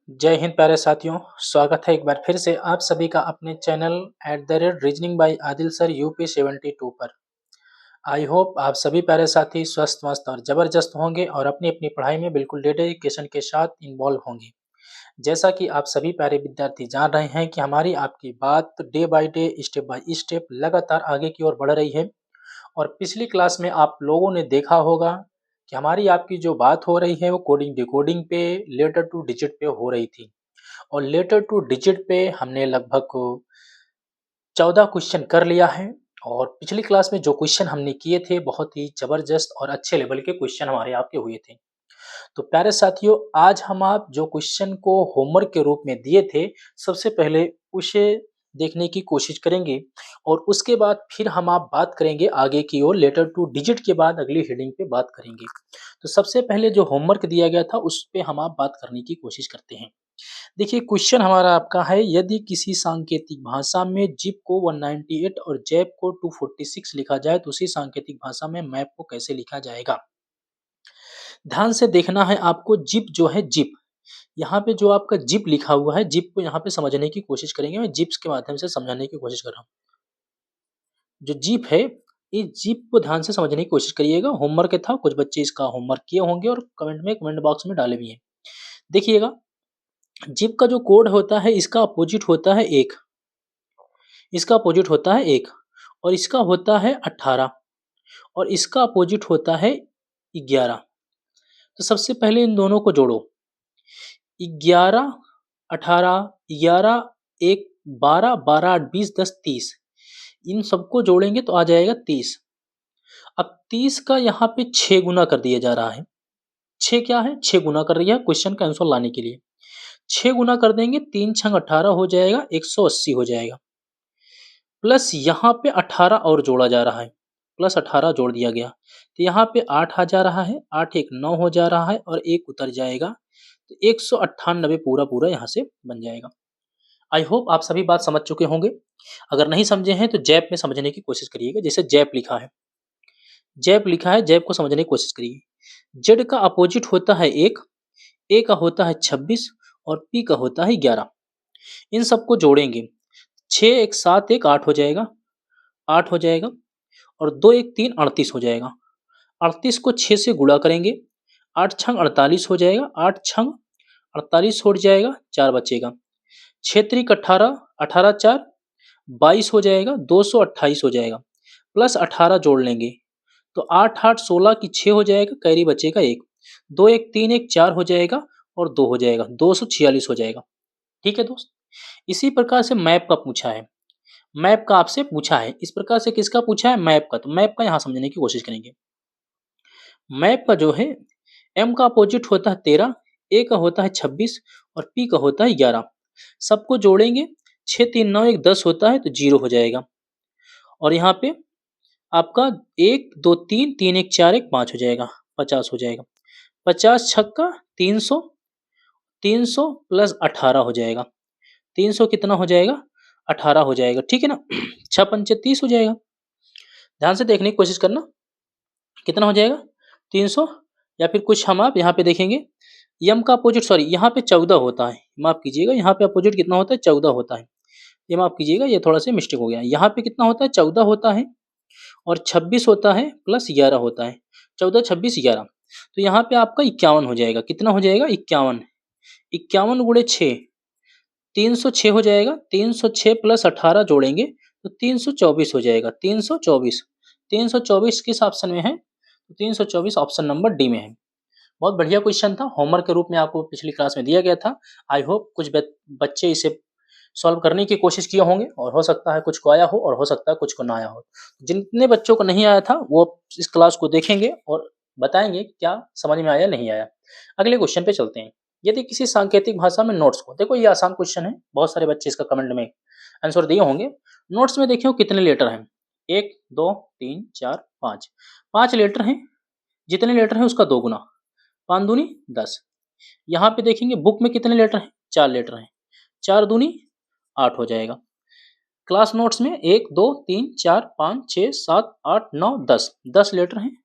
जय हिंद प्यारे साथियों। स्वागत है एक बार फिर से आप सभी का अपने channel @reasoning bye Adil sir UP 72 पर। आई होप आप सभी प्यारे साथी स्वस्थ मस्त और ज़बरदस्त होंगे और अपनी अपनी पढ़ाई में बिल्कुल डेडिकेशन के साथ इन्वॉल्व होंगे। जैसा कि आप सभी प्यारे विद्यार्थी जान रहे हैं कि हमारी आपकी बात day by day step by step लगातार आगे की ओर बढ़ रही है। और पिछली क्लास में आप लोगों ने देखा होगा कि हमारी आपकी जो बात हो रही है वो कोडिंग डिकोडिंग पे लेटर टू डिजिट पे हो रही थी। और लेटर टू डिजिट पे हमने लगभग 14 क्वेश्चन कर लिया है। और पिछली क्लास में जो क्वेश्चन हमने किए थे बहुत ही जबरदस्त और अच्छे लेवल के क्वेश्चन हमारे आपके हुए थे। तो प्यारे साथियों, आज हम आप जो क्वेश्चन को होमवर्क के रूप में दिए थे, सबसे पहले उसे देखने की कोशिश करेंगे और उसके बाद फिर हम आप बात करेंगे आगे की ओर। लेटर टू डिजिट के बाद अगली हेडिंग पे बात करेंगे। तो सबसे पहले जो होमवर्क दिया गया था उस पे हम आप बात करने की कोशिश करते हैं। देखिए, क्वेश्चन हमारा आपका है, यदि किसी सांकेतिक भाषा में जिप को 198 और जैप को 246 लिखा जाए तो उसी सांकेतिक भाषा में मैप को कैसे लिखा जाएगा। ध्यान से देखना है आपको। जिप जो है, जिप यहाँ पे जो आपका जिप लिखा हुआ है, जिप को यहाँ पे समझने की कोशिश करेंगे। मैं जिप्स के माध्यम से समझाने की कोशिश कर रहा हूँ। जो जिप है, इस जिप को ध्यान से समझने की कोशिश करिएगा। होमवर्क था, कुछ बच्चे इसका होमवर्क किए होंगे और कमेंट बॉक्स में डाले भी हैं। देखिएगा, जिप का जो कोड होता है इसका अपोजिट होता है 1, इसका अपोजिट होता है 1 और इसका होता है 18 और इसका अपोजिट होता है 11। तो सबसे पहले इन दोनों को जोड़ो। 11 18 11 1 12 12 8 20 10 30। इन सबको जोड़ेंगे तो आ जाएगा 30। अब 30 का यहाँ पे 6 गुना कर दिया जा रहा है। 6 क्या है? 6 गुना कर रही है क्वेश्चन का आंसर लाने के लिए। 6 गुना कर देंगे, 3 छंग 18 हो जाएगा, 180 हो जाएगा। प्लस यहाँ पे 18 और जोड़ा जा रहा है, प्लस 18 जोड़ दिया गया तो यहाँ पे 8 आ जा रहा है, 8 1 9 हो जा रहा है और 1 उतर जाएगा तो 198 पूरा पूरा यहाँ से बन जाएगा। आई होप आप सभी बात समझ चुके होंगे। अगर नहीं समझे हैं तो जैप में समझने की कोशिश करिएगा। जैसे जैप लिखा है, जैप लिखा है, जैप को समझने की कोशिश करिए। जेड का अपोजिट होता है 1, ए का होता है 26 और पी का होता है 11। इन सबको जोड़ेंगे, 6 1 7 1 8 हो जाएगा, 8 हो जाएगा और 2 1 3 38 हो जाएगा। 38 को 6 से गुणा करेंगे, 8 छंग 48 हो जाएगा, 8 छंग 48 हो जाएगा, 4 बचेगा। 6 त्रिक 18, 18 4 22 हो जाएगा, 228 हो जाएगा। प्लस 18 जोड़ लेंगे तो 8 8 16 की 6 हो जाएगा, कैरी बचेगा 1। 2 1 3 1 4 हो जाएगा और 2 हो जाएगा, 246 हो जाएगा। ठीक है दोस्त। इसी प्रकार से मैप का पूछा है, मैप का आपसे पूछा है। इस प्रकार से किसका पूछा है? मैप का। तो मैप का यहाँ समझने की कोशिश करेंगे। मैप का जो है, एम का अपोजिट होता है 13, ए का होता है 26 और पी का होता है 11। सबको जोड़ेंगे, 6 3 9 1 10 होता है तो 0 हो जाएगा। और यहाँ पे आपका 1 2 3 3 1 4 1 5 हो जाएगा, 50 हो जाएगा। 50 छक्का 300, 300 प्लस 18 हो जाएगा। 300 कितना हो जाएगा? 18 हो जाएगा। ठीक है ना। 6 पंचे 30 हो जाएगा। ध्यान से देखने की कोशिश करना, कितना हो जाएगा? 300। या फिर कुछ हम आप यहाँ पे देखेंगे, यम का अपोजिट, सॉरी यहाँ पे 14 होता है, माफ कीजिएगा। यहाँ पे अपोजिट कितना होता है? 14 होता है। ये माफ कीजिएगा, ये थोड़ा सा मिस्टेक हो गया। यहाँ पे कितना होता है? 14 होता है और 26 होता है प्लस 11 होता है। 14 26 11 तो यहाँ पे आपका 51 हो जाएगा। कितना हो जाएगा? 51। 51 गुणे 6, 306 हो जाएगा। 306 प्लस 18 जोड़ेंगे तो 324 हो जाएगा। 324, 324 किस ऑप्शन में है? तो 324 ऑप्शन नंबर डी में है। बहुत बढ़िया क्वेश्चन था, होमवर्क के रूप में आपको पिछली क्लास में दिया गया था। आई होप कुछ बच्चे इसे सॉल्व करने की कोशिश किए होंगे और हो सकता है कुछ को आया हो और हो सकता है कुछ को ना आया हो। जितने बच्चों को नहीं आया था वो इस क्लास को देखेंगे और बताएंगे क्या समझ में आया नहीं आया। अगले क्वेश्चन पे चलते हैं। यदि किसी सांकेतिक भाषा में नोट्स को, देखो ये आसान क्वेश्चन है, बहुत सारे बच्चे इसका कमेंट में आंसर दिए होंगे। नोट्स में देखियो कितने लेटर हैं? 1 2 3 4 5, 5 लेटर हैं। जितने लेटर हैं उसका 2 गुना, 5 दूनी 10। यहाँ पे देखेंगे बुक में कितने लेटर हैं? 4 लेटर हैं, 4 दूनी 8 हो जाएगा। क्लास नोट्स में 1 2 3 4 5 6 7 8 9 10, 10 लेटर हैं,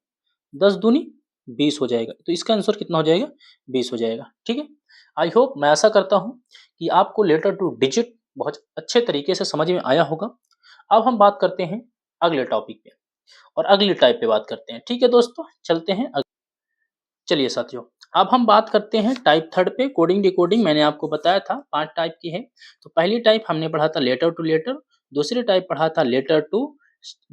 10 दूनी 20 हो जाएगा। तो इसका आंसर कितना हो जाएगा? 20 हो जाएगा। ठीक है। आई होप, मैं आशा करता हूँ कि आपको लेटर टू डिजिट बहुत अच्छे तरीके से समझ में आया होगा। अब हम बात करते हैं अगले टॉपिक पे और अगली टाइप पे बात करते हैं। ठीक है दोस्तों, चलते हैं चलिए साथियों, अब हम बात करते हैं टाइप थर्ड पे, कोडिंग डिकोडिंग। मैंने आपको बताया था 5 टाइप की है। तो पहली टाइप हमने पढ़ा था लेटर टू लेटर, दूसरी टाइप पढ़ा था लेटर टू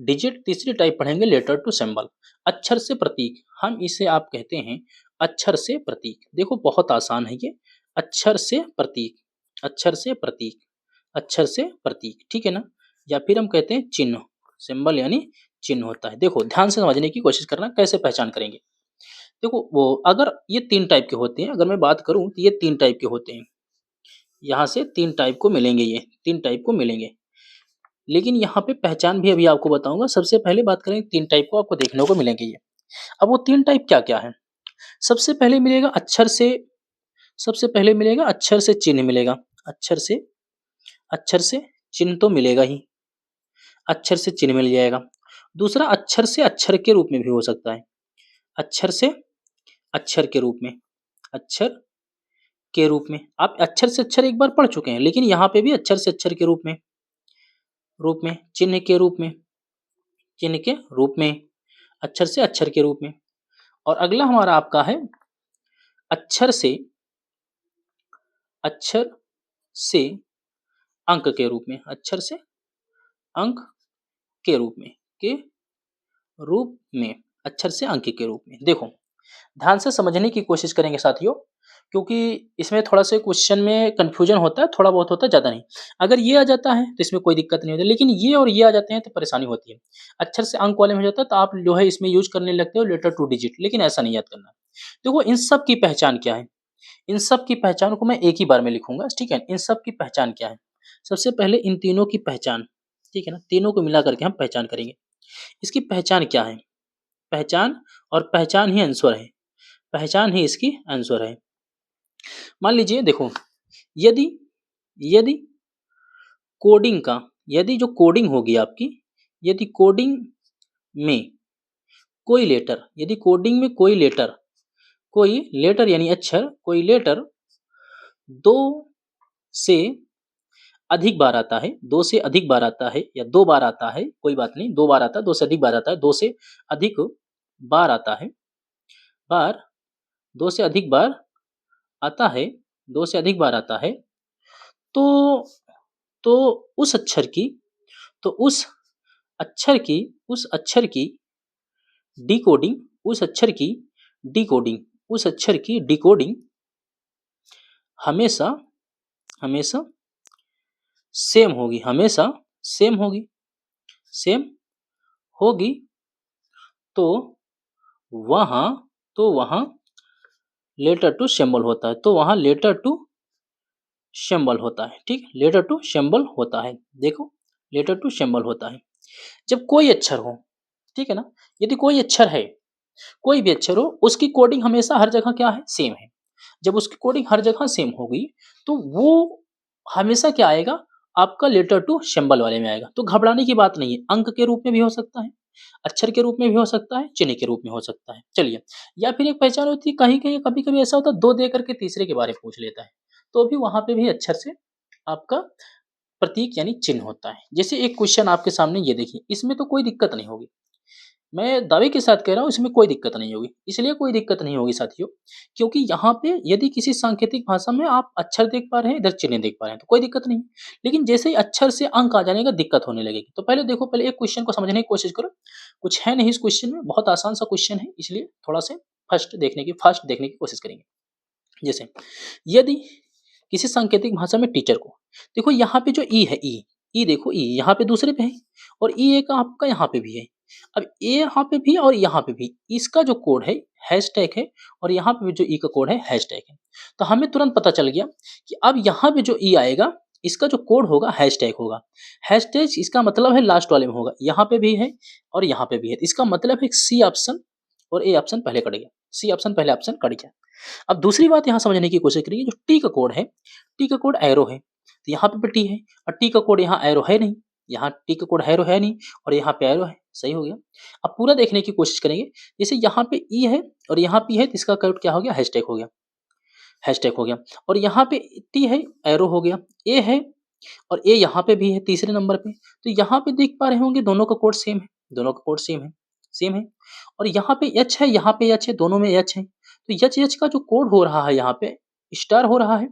डिजिट, तीसरी टाइप पढ़ेंगे लेटर टू सिंबल, अक्षर से प्रतीक। हम इसे आप कहते हैं अक्षर से प्रतीक। देखो बहुत आसान है ये, अक्षर से प्रतीक, अक्षर से प्रतीक, अक्षर से प्रतीक, ठीक है ना। या फिर हम कहते हैं चिन्ह, सिंबल यानी चिन्ह होता है। देखो ध्यान से समझने की कोशिश करना, कैसे पहचान करेंगे। देखो वो अगर ये 3 टाइप के होते हैं, अगर मैं बात करूँ तो ये 3 टाइप के होते हैं। यहाँ से 3 टाइप को मिलेंगे, ये 3 टाइप को मिलेंगे। लेकिन यहाँ पे पहचान भी अभी आपको बताऊँगा। सबसे पहले बात करें 3 टाइप को आपको देखने को मिलेंगे ये। अब वो 3 टाइप क्या-क्या हैं? सबसे पहले मिलेगा अक्षर से, सबसे पहले मिलेगा अक्षर से चिन्ह मिलेगा। अक्षर से चिन्ह तो मिलेगा ही, अक्षर से चिन्ह मिल जाएगा। दूसरा अक्षर से अक्षर के रूप में भी हो सकता है। अक्षर से अक्षर के रूप में, अक्षर के रूप में। आप अक्षर से अक्षर एक बार पढ़ चुके हैं, लेकिन यहाँ पे भी अक्षर से अक्षर के रूप में, चिन्ह के रूप में, चिन्ह के रूप में, अक्षर से अक्षर के रूप में। और अगला हमारा आपका है अक्षर से अंक के रूप में, अक्षर से अंक के रूप में, अक्षर से अंक के रूप में। देखो ध्यान से समझने की कोशिश करेंगे साथियों, क्योंकि इसमें थोड़ा से क्वेश्चन में कंफ्यूजन होता है, थोड़ा बहुत होता है, ज़्यादा नहीं। अगर ये आ जाता है तो इसमें कोई दिक्कत नहीं होती, लेकिन ये और ये आ जाते हैं तो परेशानी होती है। अक्षर से अंक वाले में हो जाता है तो आप जो है इसमें यूज करने लगते हो लेटर टू डिजिट, लेकिन ऐसा नहीं याद करना। देखो इन सब की पहचान क्या है, इन सब की पहचान को मैं एक ही बार में लिखूंगा, ठीक है। इन सब की पहचान क्या है, सबसे पहले इन तीनों की पहचान, ठीक है ना, तीनों को मिला करके हम पहचान करेंगे। इसकी पहचान क्या है, पहचान, और पहचान ही आंसर है, पहचान ही इसकी आंसर है। मान लीजिए देखो, यदि यदि कोडिंग का, यदि जो कोडिंग होगी आपकी, यदि कोडिंग में कोई लेटर, यदि कोडिंग में कोई लेटर यानी अक्षर, कोई लेटर 2 से अधिक बार आता है, 2 से अधिक बार आता है या 2 बार आता है, कोई बात नहीं, 2 बार आता है, 2 से अधिक बार आता है, 2 से अधिक बार आता है, बार 2 से अधिक बार आता है, 2 से अधिक बार आता है, तो तो उस अक्षर की, तो उस अक्षर की डिकोडिंग, उस अक्षर की डिकोडिंग, उस अक्षर की डिकोडिंग हमेशा हमेशा सेम होगी, हमेशा सेम होगी, सेम होगी। तो वहाँ तो वहाँ लेटर टू सिंबल होता है, तो वहाँ लेटर टू सिंबल होता है, ठीक, लेटर टू सिंबल होता है। देखो लेटर टू सिंबल होता है जब कोई अक्षर हो, ठीक है ना। यदि कोई अक्षर है, कोई भी अक्षर हो, उसकी कोडिंग हमेशा हर जगह क्या है, सेम है। जब उसकी कोडिंग हर जगह सेम होगी तो वो हमेशा क्या आएगा, आपका लेटर टू सिंबल वाले में आएगा। तो घबराने की बात नहीं है, अंक के रूप में भी हो सकता है, अक्षर के रूप में भी हो सकता है, चिन्ह के रूप में हो सकता है। चलिए, या फिर एक पहचान होती है, कहीं-कहीं कभी-कभी ऐसा होता है 2 दे करके तीसरे के बारे में पूछ लेता है, तो भी वहाँ पे भी अक्षर से आपका प्रतीक यानी चिन्ह होता है। जैसे एक क्वेश्चन आपके सामने ये देखिए, इसमें तो कोई दिक्कत नहीं होगी। मैं दावे के साथ कह रहा हूँ इसमें कोई दिक्कत नहीं होगी। इसलिए कोई दिक्कत नहीं होगी साथियों, क्योंकि यहाँ पे यदि किसी सांकेतिक भाषा में आप अक्षर देख पा रहे हैं, इधर चिन्ह देख पा रहे हैं, तो कोई दिक्कत नहीं। लेकिन जैसे ही अक्षर से अंक आ जाने का दिक्कत होने लगेगी। तो पहले देखो, पहले एक क्वेश्चन को समझने की कोशिश करो। कुछ है नहीं इस क्वेश्चन में, बहुत आसान सा क्वेश्चन है, इसलिए थोड़ा से फास्ट देखने की कोशिश करेंगे। जैसे यदि किसी सांकेतिक भाषा में टीचर को, देखो यहाँ पे जो ई है, ई देखो, ई यहाँ पे दूसरे पे है और ई एक आपका यहाँ पे भी है। अब ए यहाँ पे भी और यहाँ पे भी, इसका जो कोड है हैशटैग है, और यहाँ पे भी जो ई का कोड है हैशटैग है। तो हमें तुरंत पता चल गया कि अब यहाँ पे जो ई आएगा, इसका जो कोड होगा हैशटैग होगा। हैशटैग इसका मतलब है लास्ट वाले में होगा, यहाँ पे भी है और यहाँ पे भी है। इसका मतलब है सी ऑप्शन और ए ऑप्शन पहले कट गया, सी ऑप्शन पहले ऑप्शन कट गया। अब दूसरी बात यहाँ समझने की कोशिश करिए, जो टी का कोड है, टी का कोड एरो है, तो यहाँ पे टी है, और टी का कोड यहाँ एरो है नहीं, यहाँ टी का कोड एरो है नहीं और यहाँ पे एरो है, सही हो गया। अब पूरा देखने की कोशिश करेंगे, जैसे यहाँ पे ई है और यहाँ पे है, तो इसका कोड क्या हो गया, हैशटैग हो गया। हैशटैग हो गया। और यहाँ पे टी है, एरो हो गया, ए है और ए यहाँ पे भी है तीसरे नंबर पे। तो यहाँ पे देख पा रहे होंगे दोनों का कोड सेम है, दोनों का कोड सेम है। और यहाँ पे एच है, यहाँ पे एच है, दोनों में एच है। तो एच एच का जो कोड हो रहा है यहाँ पे स्टार हो रहा है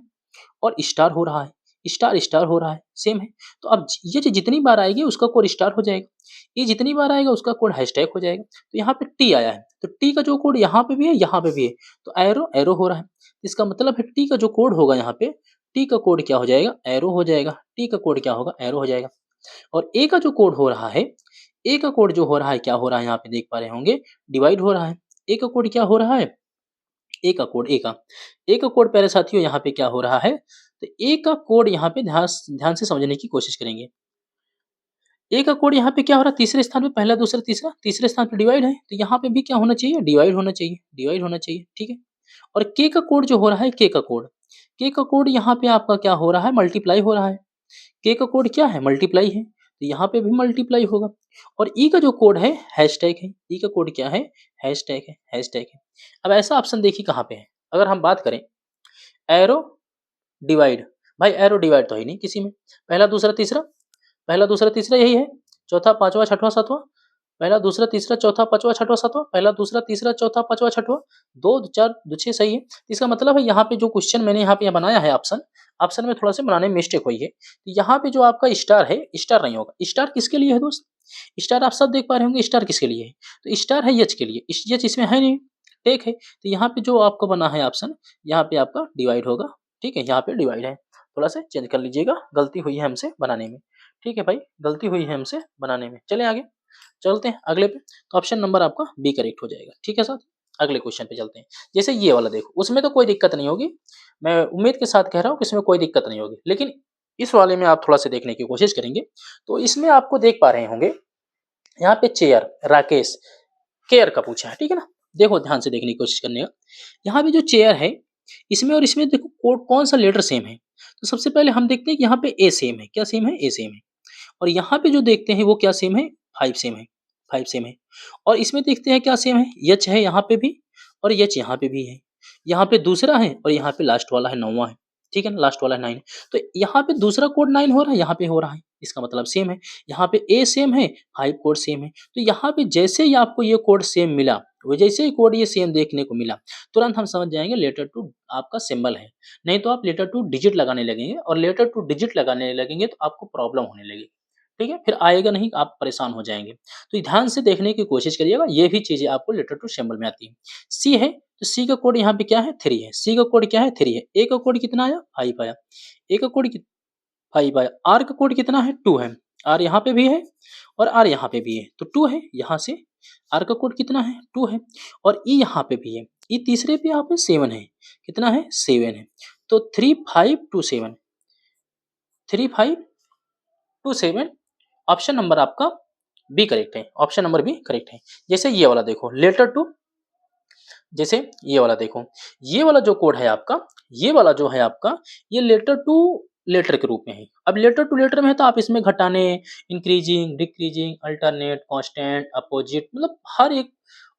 और स्टार हो रहा है, स्टार स्टार हो रहा है, सेम है। तो अब ये जो जितनी बार आएगी उसका कोड स्टार हो जाएगा, ये जितनी बार आएगा उसका कोड हैशटैग हो जाएगा। तो यहाँ पे टी आया है, तो टी का जो कोड यहाँ पे भी है, यहाँ पे भी है, तो एरो एरो हो रहा है। इसका मतलब है टी का जो कोड होगा यहाँ पे, टी का कोड क्या हो जाएगा, एरो हो जाएगा। टी का कोड क्या होगा, एरो हो जाएगा। और ए का जो कोड हो रहा है, ए का कोड जो हो रहा है, क्या हो रहा है यहाँ पे देख पा रहे होंगे, डिवाइड हो रहा है। ए का कोड क्या हो रहा है, ए का कोड, ए का कोड प्यारे साथियों यहाँ पे क्या हो रहा है, तो ए का कोड यहाँ पे ध्यान ध्यान से समझने की कोशिश करेंगे। ए का कोड यहाँ पे क्या हो रहा है, तीसरे स्थान पे, पहला दूसरा तीसरा, तीसरे स्थान पे डिवाइड है, तो यहाँ पे भी क्या होना चाहिए, डिवाइड होना चाहिए, डिवाइड होना चाहिए, ठीक है। और के का कोड जो हो रहा है, के का कोड, के का कोड यहाँ पे आपका क्या हो रहा है, मल्टीप्लाई हो रहा है। के का कोड क्या है, मल्टीप्लाई है, तो यहाँ पे भी मल्टीप्लाई होगा। और ई का जो कोड है, हैशटैग है, ई का कोड क्या है, हैशटैग है, हैशटैग है। अब ऐसा ऑप्शन देखिए कहाँ पे है, अगर हम बात करें एरो डिवाइड, भाई एरो डिवाइड तो है नहीं किसी में, पहला दूसरा तीसरा, पहला दूसरा तीसरा यही है, चौथा पांचवा छठवां सातवां, पहला दूसरा तीसरा चौथा पांचवा छठवां सातवां, पहला दूसरा तीसरा चौथा पांचवा छठवां, दो चार दो छह, सही है। इसका मतलब है यहाँ पे जो क्वेश्चन मैंने यहाँ पे बनाया है ऑप्शन, ऑप्शन में थोड़ा सा बनाने में मिस्टेक हुई है। तो यहाँ पे जो आपका स्टार है, स्टार नहीं होगा। स्टार किसके लिए है दोस्त, स्टार आप सब देख पा रहे होंगे, स्टार किसके लिए है, तो स्टार है यच के लिए, यच इसमें है नहीं, टेक है। तो यहाँ पे जो आपका बना है ऑप्शन, यहाँ पे आपका डिवाइड होगा, ठीक है, यहाँ पे डिवाइड है। थोड़ा सा चेंज कर लीजिएगा, गलती हुई है हमसे बनाने में, ठीक है भाई, गलती हुई है हमसे बनाने में। चले आगे चलते हैं अगले पे, तो ऑप्शन नंबर आपका बी करेक्ट हो जाएगा, ठीक है साथ। अगले क्वेश्चन पे चलते हैं, जैसे ये वाला देखो, उसमें तो कोई दिक्कत नहीं होगी, मैं उम्मीद के साथ कह रहा हूँ कि इसमें कोई दिक्कत नहीं होगी, लेकिन इस वाले में आप थोड़ा सा देखने की कोशिश करेंगे, तो इसमें आपको देख पा रहे होंगे यहाँ पे चेयर, राकेश केयर का पूछा है, ठीक है ना। देखो ध्यान से देखने की कोशिश करने का, यहाँ पे जो चेयर है, इसमें और इसमें देखो कोड कौन सा लेटर सेम है। तो सबसे पहले हम देखते हैं कि यहाँ पे ए सेम है, क्या सेम है, ए सेम है। और यहाँ पे जो देखते हैं वो क्या सेम है, 5 सेम है, 5 सेम है। और इसमें देखते हैं क्या सेम है, एच है यहाँ पे भी और एच यहाँ पे भी है। यहाँ पे दूसरा है और यहाँ पे लास्ट वाला है 9वां है, ठीक है ना, लास्ट वाला है 9। तो यहाँ पे दूसरा कोड 9 हो रहा है, यहाँ पे हो रहा है, इसका मतलब सेम है। यहाँ पे ए सेम है, 5 कोड सेम है। तो यहाँ पे जैसे ही आपको ये कोड सेम मिला, वो जैसे ही कोड ये सेम देखने को मिला, तुरंत हम समझ जाएंगे लेटर टू आपका सिंबल है। नहीं तो आप लेटर टू डिजिट लगाने लगेंगे, और लेटर टू डिजिट लगाने लगेंगे तो आपको प्रॉब्लम होने लगेगी, ठीक है, फिर आएगा नहीं, आप परेशान हो जाएंगे। तो ध्यान से देखने की कोशिश करिएगा, ये भी चीजें आपको लेटर टू सिंबल में आती है। सी है, तो सी का कोड यहाँ पे क्या है, 3 है। सी का कोड क्या है, 3 है। ए का कोड कितना आया, 5 आया। ए का कोड 5 आया। आर का कोड कितना है, 2 है। आर यहाँ पे भी है और आर यहाँ पे भी है, तो 2 है। यहाँ से आर का कोड कितना है, 2 है। और ई यहाँ पे भी है, ई तीसरे पे यहाँ पे 7 है, कितना है, 7 है। तो 3 5 2 7, 3 5 2 7, ऑप्शन नंबर आपका बी करेक्ट है, ऑप्शन नंबर बी करेक्ट है। जैसे ये वाला देखो, लेटर टू, जैसे ये वाला देखो, ये वाला जो कोड है आपका, ये वाला जो है आपका, ये लेटर टू लेटर के रूप में है। अब लेटर टू लेटर में है तो आप इसमें घटाने, increasing, decreasing, alternate, constant, opposite, मतलब हर एक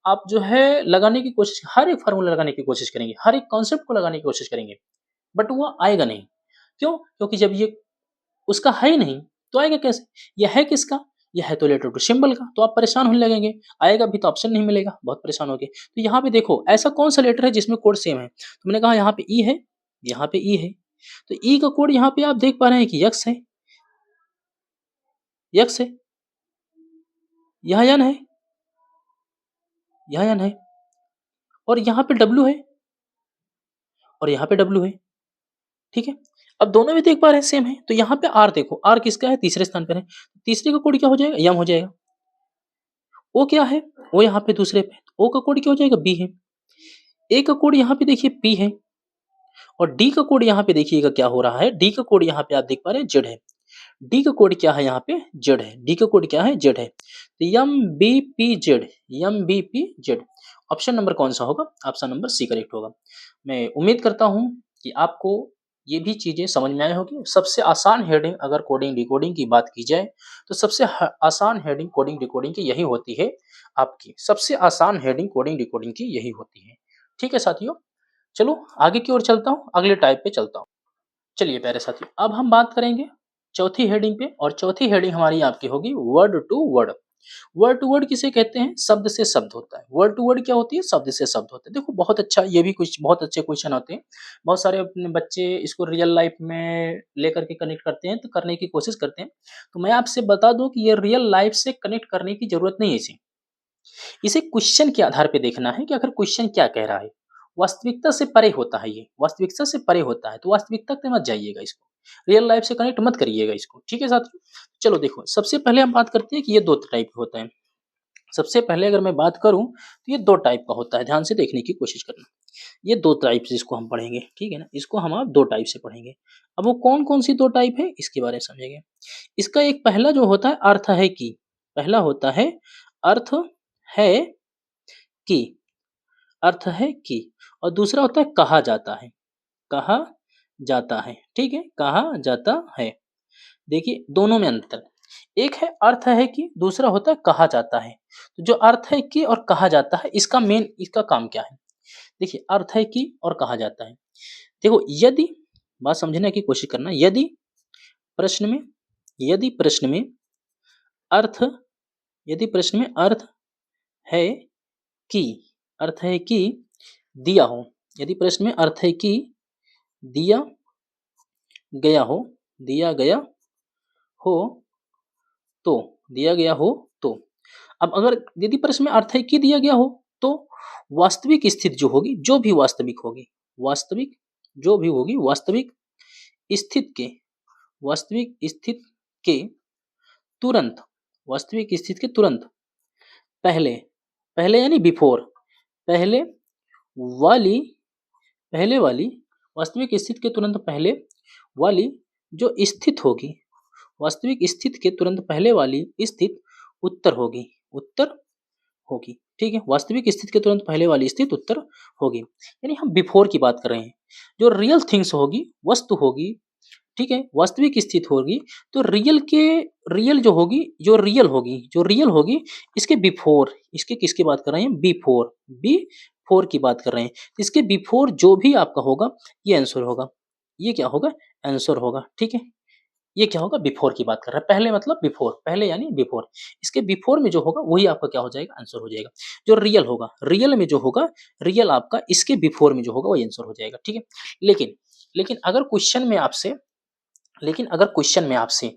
आप जो है लगाने की कोशिश, हर एक फार्मूला लगाने की कोशिश करेंगे, हर एक कॉन्सेप्ट को लगाने की कोशिश करेंगे, बट वो आएगा नहीं। क्यों, क्योंकि जब ये उसका है ही नहीं, तो आएगा कैसे? यह है किसका? यह है तो लेटर टू सिंबल का, तो आप परेशान होने लगेंगे, आएगा भी तो ऑप्शन नहीं मिलेगा, बहुत परेशान होगे। तो यहाँ पे देखो ऐसा कौन सा लेटर है जिसमें कोड सेम है, तो मैंने कहा यहाँ पे ई है, यहाँ पे ई है, तो ई का कोड यहाँ पे आप देख पा रहे हैं कि यक्स है, यक्स है, यहाँ यन है, यहाँ यन है, और यहाँ पे डब्ल्यू है, और यहाँ पे डब्ल्यू है, ठीक है। अब दोनों में देख पा रहे हैं सेम है, तो यहाँ पे आर देखो, आर किसका है, तीसरे स्थान पर है, तीसरे का कोड क्या हो जाएगा, यम हो जाएगा। ओ क्या है, ओ यहाँ पे दूसरे पे, ओ का कोड क्या हो जाएगा, बी है। ए का कोड यहाँ पे देखिए पी है, और डी का कोड यहाँ पे देखिएगा क्या हो रहा है, डी का कोड यहाँ पे आप देख पा रहे हैं जेड है। डी का कोड क्या है, यहाँ पे जेड है, डी का कोड क्या है, जेड है। तो M B P Z, M B P Z, option number कौन सा होगा, ऑप्शन नंबर सी करेक्ट होगा। मैं उम्मीद करता हूँ कि आपको ये भी चीजें समझ में आई होगी। सबसे आसान हेडिंग अगर कोडिंग डिकोडिंग की बात की जाए, तो सबसे आसान हेडिंग कोडिंग डिकोडिंग की यही होती है, आपकी सबसे आसान हेडिंग कोडिंग डिकोडिंग की यही होती है, ठीक है साथियों। चलो आगे की ओर चलता हूँ, अगले टाइप पे चलता हूँ। चलिए प्यारे साथियों, अब हम बात करेंगे चौथी हेडिंग पे, और चौथी हेडिंग हमारी आपकी होगी word to word. Word to word किसे कहते हैं? शब्द से शब्द होता है। वर्ड टू वर्ड क्या होती है? शब्द से शब्द होता है। देखो बहुत अच्छा, ये भी कुछ बहुत अच्छे क्वेश्चन होते हैं। बहुत सारे अपने बच्चे इसको रियल लाइफ में लेकर के कनेक्ट करते हैं, तो करने की कोशिश करते हैं। तो मैं आपसे बता दूं कि ये रियल लाइफ से कनेक्ट करने की जरूरत नहीं है इसे। इसे क्वेश्चन के आधार पे देखना है कि आखिर क्वेश्चन क्या कह रहा है। वास्तविकता से परे होता है ये, वास्तविकता से परे होता है, तो वास्तविकता पे मत जाइएगा इसको। रियल लाइफ से कनेक्ट मत करिएगा इसको, ठीक है साथियों? चलो देखो, सबसे पहले हम बात करते हैं कि ये 2 टाइप के होता है। सबसे पहले अगर मैं बात करूँ, तो ये 2 टाइप का होता है, ध्यान से देखने की कोशिश करना। ये 2 टाइप से इसको हम पढ़ेंगे, ठीक है ना? इसको हम अब 2 टाइप से पढ़ेंगे। अब वो कौन-कौन सी 2 टाइप है, इसके बारे में समझेंगे। इसका एक पहला जो होता है अर्थ है कि, पहला होता है अर्थ है कि, अर्थ है कि, और दूसरा होता है कहा जाता है, कहा जाता है, ठीक है? कहा जाता है। देखिए दोनों में अंतर, एक है अर्थ है कि, दूसरा होता है कहा जाता है। तो जो अर्थ है कि और कहा जाता है, इसका मेन इसका काम क्या है? देखिए अर्थ है कि और कहा जाता है। देखो यदि, बात समझने की कोशिश करना, प्रश्न में यदि प्रश्न में अर्थ यदि प्रश्न में अर्थ है कि, अर्थ है कि दिया हो, यदि प्रश्न में अर्थ है कि दिया गया हो, दिया गया हो तो, दिया गया हो तो, अब अगर यदि प्रश्न में अर्थ है कि दिया गया हो, तो वास्तविक स्थिति जो होगी, जो भी वास्तविक होगी, वास्तविक जो भी होगी, स्थिति के वास्तविक स्थिति के तुरंत, वास्तविक स्थिति के तुरंत पहले, पहले यानी बिफोर, पहले वाली, पहले वाली, वास्तविक स्थिति के तुरंत पहले वाली जो स्थिति होगी, वास्तविक स्थिति के तुरंत पहले वाली स्थिति उत्तर होगी, उत्तर होगी, ठीक है? वास्तविक स्थिति के तुरंत पहले वाली स्थिति उत्तर होगी, यानी हम बिफोर की बात कर रहे हैं। जो रियल थिंग्स होगी, वस्तु होगी, ठीक है? वास्तविक स्थिति होगी, तो रियल जो होगी, जो रियल होगी, इसके बिफोर, इसके किसकी बात कर रहे हैं? बिफोर, बिफोर की बात कर रहे हैं। तो इसके बिफोर जो भी आपका होगा, ये आंसर होगा। ये क्या होगा? आंसर होगा, ठीक है? ये क्या होगा? बिफोर की बात कर रहा है। पहले मतलब बिफोर, पहले यानी बिफोर। इसके बिफोर में जो होगा वही आपका क्या हो जाएगा? आंसर हो जाएगा। जो रियल होगा, रियल में जो होगा, रियल आपका इसके बिफोर में जो होगा वही आंसर हो जाएगा, ठीक है? लेकिन लेकिन अगर क्वेश्चन में आपसे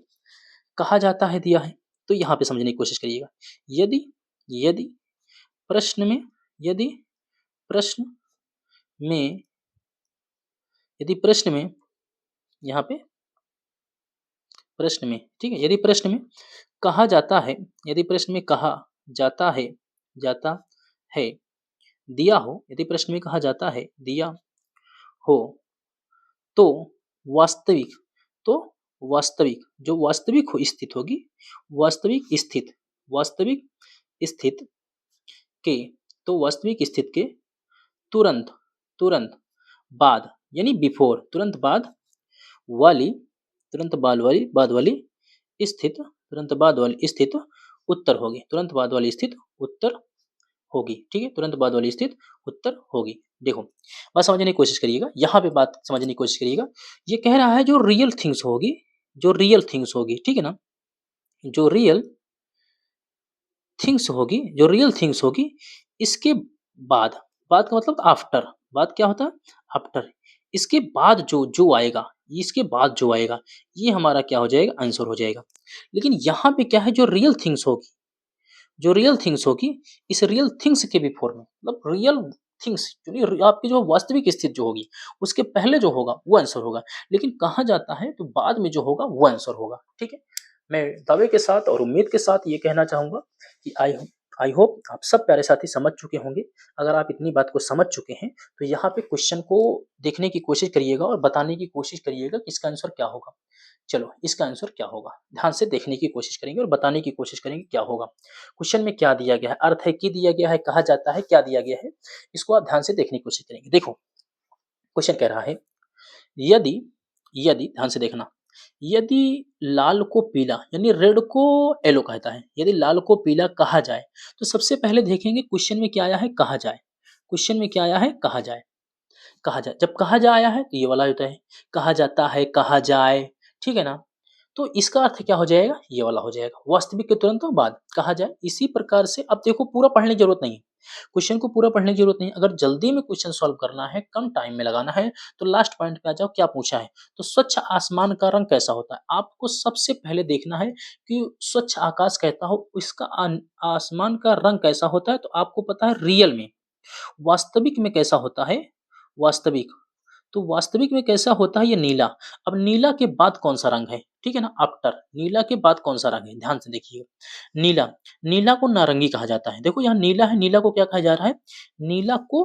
कहा जाता है दिया है, तो यहाँ पे समझने की कोशिश करिएगा। यदि यदि प्रश्न में यदि प्रश्न में यदि प्रश्न में यहाँ पे प्रश्न में, ठीक है? यदि प्रश्न में कहा जाता है, यदि प्रश्न में कहा जाता है दिया हो, यदि प्रश्न में कहा जाता है दिया हो, तो वास्तविक, तो जो वास्तविक हो स्थिति होगी, वास्तविक स्थिति के, तो वास्तविक स्थिति के तुरंत तुरंत बाद, यानी बिफोर, वाली बाद वाली तुरंत बाद वाली स्थिति उत्तर होगी, तुरंत बाद वाली स्थिति उत्तर होगी, ठीक है? तुरंत बाद वाली स्थिति उत्तर होगी। देखो बात समझने की कोशिश करिएगा, यहाँ पे बात समझने की कोशिश करिएगा। ये कह रहा है जो रियल थिंग्स होगी, ठीक है ना? जो रियल थिंग्स होगी, इसके बाद, बाद का मतलब आफ्टर, बाद क्या होता है? आफ्टर। इसके बाद जो आएगा, इसके बाद जो आएगा, ये हमारा क्या हो जाएगा? आंसर हो जाएगा। लेकिन यहाँ पे क्या है? जो रियल थिंग्स होगी, इस रियल थिंग्स के बिफोर में, मतलब रियल थिंग्स आपकी जो वास्तविक स्थिति जो होगी, उसके पहले जो होगा वो आंसर होगा। लेकिन कहा जाता है तो बाद में जो होगा वो आंसर होगा, ठीक है? मैं दावे के साथ और उम्मीद के साथ ये कहना चाहूँगा कि आई होप आप सब प्यारे साथी समझ चुके होंगे। अगर आप इतनी बात को समझ चुके हैं, तो यहाँ पे क्वेश्चन को देखने की कोशिश करिएगा और बताने की कोशिश करिएगा कि इसका आंसर क्या होगा। चलो इसका आंसर क्या होगा? ध्यान से देखने की कोशिश करेंगे और बताने की कोशिश करेंगे क्या होगा। क्वेश्चन में क्या दिया गया है? अर्थ है कि दिया गया है, कहा जाता है, क्या दिया गया है? इसको आप ध्यान से देखने की कोशिश करेंगे। देखो क्वेश्चन कह रहा है यदि यदि ध्यान से देखना, यदि लाल को पीला यानी रेड को येलो कहता है, यदि लाल को पीला कहा जाए, तो सबसे पहले देखेंगे क्वेश्चन में क्या आया है? कहा जाए। क्वेश्चन में क्या आया है? कहा जाए। कहा जाए, जब कहा जा आया है तो ये वाला होता है, कहा जाता है, कहा जाए, ठीक है ना? तो इसका अर्थ क्या हो जाएगा? ये वाला हो जाएगा। वास्तविक के तुरंत बाद कहा जाए। इसी प्रकार से अब देखो पूरा पढ़ने की ज़रूरत नहीं है। क्वेश्चन को पूरा पढ़ने की ज़रूरत नहीं है। अगर जल्दी में क्वेश्चन सॉल्व करना है, कम टाइम में लगाना है, तो लास्ट पॉइंट पे आ जाओ क्या पूछा है। तो स्वच्छ आसमान का रंग कैसा होता है? आपको सबसे पहले देखना है कि स्वच्छ आकाश कहता हो, इसका आसमान का रंग कैसा होता है, तो आपको पता है रियल में। वास्तविक में कैसा होता है? वास्तविक, तो वास्तविक में कैसा होता है? ये नीला। अब नीला के बाद कौन-सा रंग है? ठीक है ना? आफ्टर नीला के बाद कौन-सा रंग है? ध्यान से देखिएगा। नीला, नीला को नारंगी कहा जाता है। देखो यहाँ नीला है, नीला को क्या कहा जा रहा है? नीला को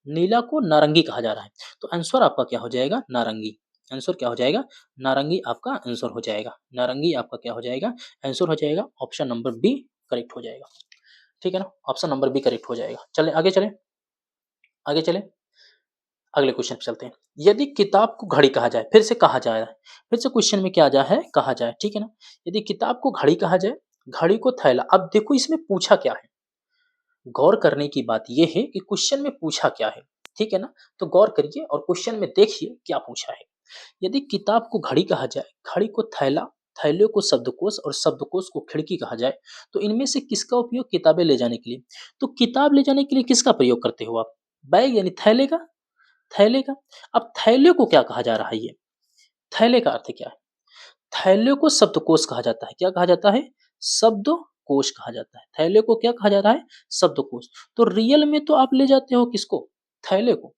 नीला को नारंगी कहा जा रहा है। तो आंसर आपका क्या हो जाएगा? नारंगी। आंसर क्या हो जाएगा? नारंगी आपका आंसर हो जाएगा। नारंगी आपका क्या हो जाएगा? आंसर हो जाएगा। ऑप्शन नंबर बी करेक्ट हो जाएगा। ठीक है ना? ऑप्शन नंबर बी करेक्ट हो जाएगा। चलें आगे चलें, आगे चलें। अगले क्वेश्चन पे चलते हैं। यदि किताब को घड़ी कहा जाए, फिर से कहा जाए, फिर से क्वेश्चन में क्या आ जा है? कहा जाए, ठीक है ना? यदि किताब को घड़ी कहा जाए, घड़ी को थैला। अब देखो इसमें पूछा क्या है? गौर करने की बात ये है कि क्वेश्चन में पूछा क्या है, ठीक है ना? तो गौर करिए और क्वेश्चन में देखिए क्या पूछा है। यदि किताब को घड़ी कहा जाए, घड़ी को थैला, थैले को शब्दकोश और शब्दकोश को खिड़की कहा जाए, तो इनमें से किसका उपयोग किताबें ले जाने के लिए? तो किताब ले जाने के लिए किसका प्रयोग करते हो आप? बैग यानी थैले का, थैले का। अब थैले को क्या कहा जा रहा है ये? थैले का अर्थ क्या है? थैले को शब्दकोश कहा जाता है। क्या कहा जाता है? शब्दकोश कहा जाता है। थैले को क्या कहा जाता है? शब्दकोश। तो रियल में तो आप ले जाते हो किसको? थैले को,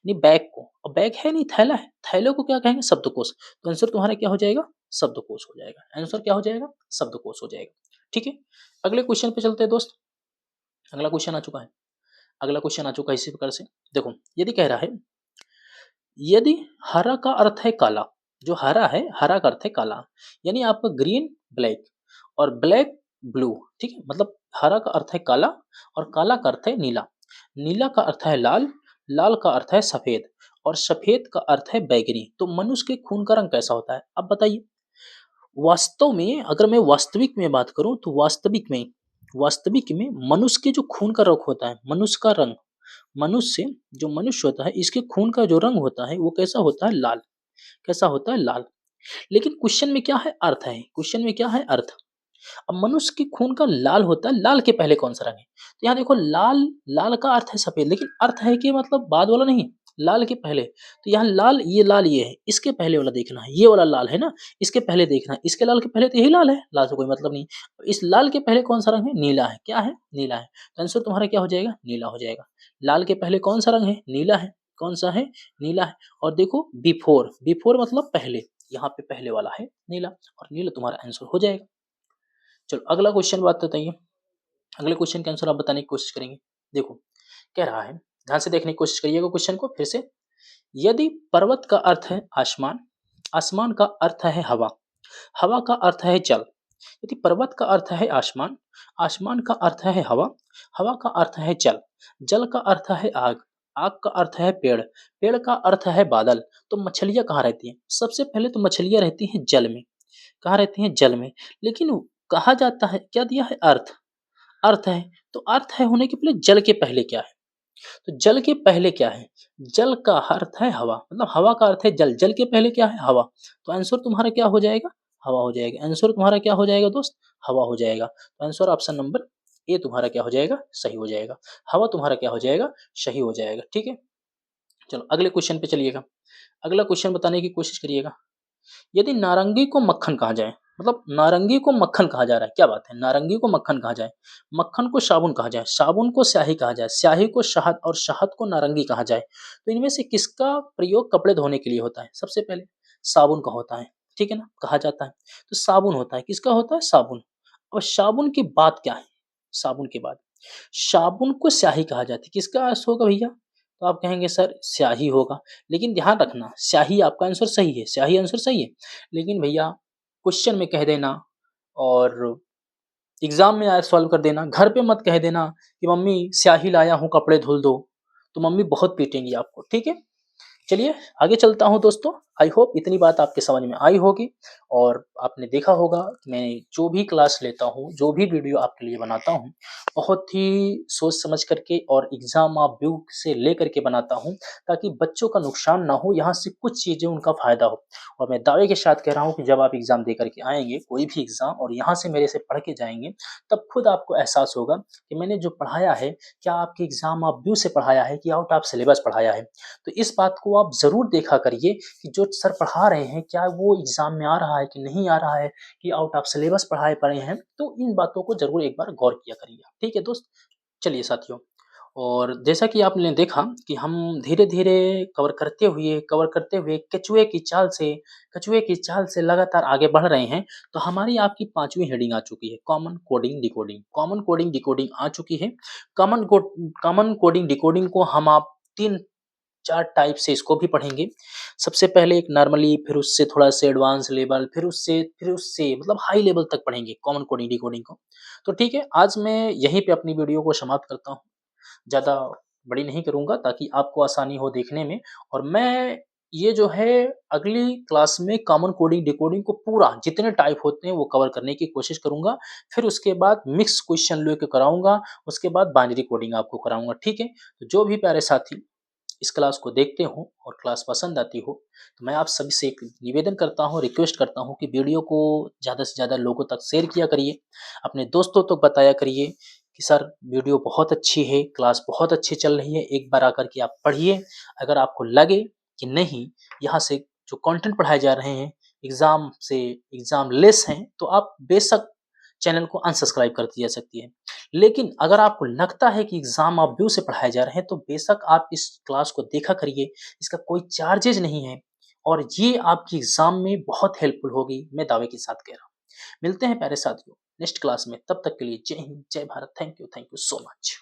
नहीं बैग को। अब बैग है नहीं, थैला है। थैले को क्या कहेंगे? शब्दकोश। तो आंसर तुम्हारा क्या हो जाएगा? शब्दकोश हो जाएगा। आंसर क्या हो जाएगा? शब्दकोश हो जाएगा। ठीक है? अगले क्वेश्चन पे चलते हैं दोस्त। अगला क्वेश्चन आ चुका है। अगला क्वेश्चन आ चुका है इसी प्रकार से। देखो, यदि कह रहा है यदि हरा का अर्थ है काला, जो हरा है, हरा का अर्थ है काला, यानी आपका ग्रीन ब्लैक और ब्लैक ब्लू, ठीक है? मतलब हरा का अर्थ है काला और काला का अर्थ है नीला, नीला का अर्थ है लाल, लाल का अर्थ है सफेद और सफेद का अर्थ है बैगनी। तो मनुष्य के खून का रंग कैसा होता है? अब बताइए। वास्तव में अगर मैं वास्तविक में बात करूं तो वास्तविक में मनुष्य के जो खून का रंग होता है, मनुष्य का रंग, मनुष्य जो मनुष्य होता है इसके खून का जो रंग होता है वो कैसा होता है? लाल। कैसा होता है? लाल। लेकिन क्वेश्चन में क्या है? अर्थ है। क्वेश्चन में क्या है? अर्थ। अब मनुष्य के खून का लाल होता है, लाल के पहले कौन सा रंग है? तो यहाँ देखो लाल, लाल का अर्थ है सफेद, लेकिन अर्थ है कि मतलब बाद वाला नहीं, लाल के पहले। तो यहाँ लाल ये है, इसके पहले वाला देखना है, ये वाला लाल है ना, इसके पहले देखना है, इसके लाल के पहले तो यही लाल है, लाल से कोई मतलब नहीं। इस लाल के पहले कौन सा रंग है? नीला है। क्या है? नीला है। तो आंसर तुम्हारा क्या हो जाएगा? नीला हो जाएगा। लाल के पहले कौन सा रंग है? नीला है। कौन सा है? नीला है। और देखो बिफोर, बिफोर मतलब पहले, यहाँ पे पहले वाला है नीला, और नीला तुम्हारा आंसर हो जाएगा। चलो अगला क्वेश्चन बात बताइए। अगले क्वेश्चन के आंसर आप बताने की कोशिश करेंगे। देखो कह रहा है, ध्यान से देखने की कोशिश करिएगा क्वेश्चन को फिर से। यदि पर्वत का अर्थ है आसमान, आसमान का अर्थ है हवा, हवा का अर्थ है जल। यदि पर्वत का अर्थ है आसमान, आसमान का अर्थ है हवा, हवा का अर्थ है जल, जल का अर्थ है आग, आग का अर्थ है पेड़, पेड़ का अर्थ है बादल, तो मछलियां कहाँ रहती हैं? सबसे पहले तो मछलियां रहती हैं जल में। कहाँ रहती हैं? जल में। लेकिन कहा जाता है क्या दिया है? अर्थ। अर्थ है, तो अर्थ है होने के पहले जल के पहले क्या है? तो जल के पहले क्या है? जल का अर्थ है हवा, मतलब हवा का अर्थ है जल, जल के पहले क्या है? हवा। तो आंसर तुम्हारा क्या हो जाएगा? हवा हो जाएगा। आंसर तुम्हारा क्या हो जाएगा दोस्त? हवा हो जाएगा। तो आंसर ऑप्शन नंबर ए तुम्हारा क्या हो जाएगा? सही हो जाएगा। हवा तुम्हारा क्या हो जाएगा? सही हो जाएगा। ठीक है? चलो अगले क्वेश्चन पे चलिएगा। अगला क्वेश्चन बताने की कोशिश करिएगा। यदि नारंगी को मक्खन कहा जाए, मतलब नारंगी को मक्खन कहा जा रहा है, क्या बात है? नारंगी को मक्खन कहा जाए, मक्खन को साबुन कहा जाए, साबुन को स्याही कहा जाए, स्याही को शहद और शहद को नारंगी कहा जाए, तो इनमें से किसका प्रयोग कपड़े धोने के लिए होता है? सबसे पहले साबुन का होता है, ठीक है ना? कहा जाता है तो साबुन होता है। किसका होता है? साबुन। और साबुन के बाद क्या है? साबुन के बाद साबुन को स्याही कहा जाती है। किसका आंसर होगा भैया? तो आप कहेंगे सर स्याही होगा, लेकिन ध्यान रखना स्याही आपका आंसर सही है, स्याही आंसर सही है। लेकिन भैया क्वेश्चन में कह देना और एग्जाम में आए सॉल्व कर देना, घर पे मत कह देना कि मम्मी स्याही लाया हूँ कपड़े धुल दो, तो मम्मी बहुत पीटेंगी आपको। ठीक है? चलिए आगे चलता हूँ दोस्तों। आई होप इतनी बात आपके समझ में आई होगी और आपने देखा होगा कि मैं जो भी क्लास लेता हूँ, जो भी वीडियो आपके लिए बनाता हूँ, बहुत ही सोच समझ करके और एग्ज़ाम ऑफ व्यू से लेकर के बनाता हूँ, ताकि बच्चों का नुकसान ना हो, यहाँ से कुछ चीज़ें उनका फ़ायदा हो। और मैं दावे के साथ कह रहा हूँ कि जब आप एग्ज़ाम दे कर के आएँगे, कोई भी एग्ज़ाम और यहाँ से मेरे से पढ़ के जाएँगे, तब खुद आपको एहसास होगा कि मैंने जो पढ़ाया है, क्या आपके एग्ज़ाम ऑफ व्यू से पढ़ाया है कि आउट ऑफ सिलेबस पढ़ाया है। तो इस बात को आप ज़रूर देखा करिए कि जो सर पढ़ा रहे हैं, क्या वो एग्ज़ाम में आ रहा है कि नहीं आ रहा है, कि आउट ऑफ सिलेबस पढ़ाए पड़े हैं। तो इन बातों को ज़रूर एक बार गौर किया करिए। ठीक है दोस्त? चलिए साथियों, और जैसा कि आपने देखा कि हम धीरे-धीरे कवर करते हुए कछुए की चाल से लगातार आगे बढ़ रहे हैं, तो हमारी आपकी 5वीं हेडिंग आ चुकी है, common coding decoding. Common coding decoding आ चुकी है। कॉमन कोडिंग डिकोडिंग को हम आप 3-4 टाइप से इसको भी पढ़ेंगे। सबसे पहले एक नॉर्मली, फिर उससे थोड़ा-सा एडवांस लेवल, फिर उससे मतलब हाई लेवल तक पढ़ेंगे कॉमन कोडिंग डिकोडिंग को। तो ठीक है, आज मैं यहीं पे अपनी वीडियो को समाप्त करता हूँ। ज़्यादा बड़ी नहीं करूँगा ताकि आपको आसानी हो देखने में, और मैं ये जो है अगली क्लास में कॉमन कोडिंग डिकोडिंग को पूरा जितने टाइप होते हैं वो कवर करने की कोशिश करूँगा। फिर उसके बाद मिक्स क्वेश्चन लेके कराऊँगा, उसके बाद बाइनरी कोडिंग आपको कराऊँगा, ठीक है? तो जो भी प्यारे साथी इस क्लास को देखते हो और क्लास पसंद आती हो, तो मैं आप सभी से एक निवेदन करता हूँ, रिक्वेस्ट करता हूँ कि वीडियो को ज़्यादा से ज़्यादा लोगों तक शेयर किया करिए, अपने दोस्तों तक बताया करिए कि सर वीडियो बहुत अच्छी है, क्लास बहुत अच्छी चल रही है, एक बार आकर के आप पढ़िए। अगर आपको लगे कि नहीं, यहाँ से जो कंटेंट पढ़ाए जा रहे हैं एग्ज़ाम से एग्ज़ाम लेस हैं, तो आप बेशक चैनल को अनसब्सक्राइब कर दी जा सकती है। लेकिन अगर आपको लगता है कि एग्ज़ाम आप व्यू से पढ़ाए जा रहे हैं, तो बेशक आप इस क्लास को देखा करिए, इसका कोई चार्जेज़ नहीं है और ये आपकी एग्ज़ाम में बहुत हेल्पफुल होगी, मैं दावे के साथ कह रहा हूँ। मिलते हैं प्यारे साथियों नेक्स्ट क्लास में, तब तक के लिए जय हिंद, जय Bharat. Thank you so much.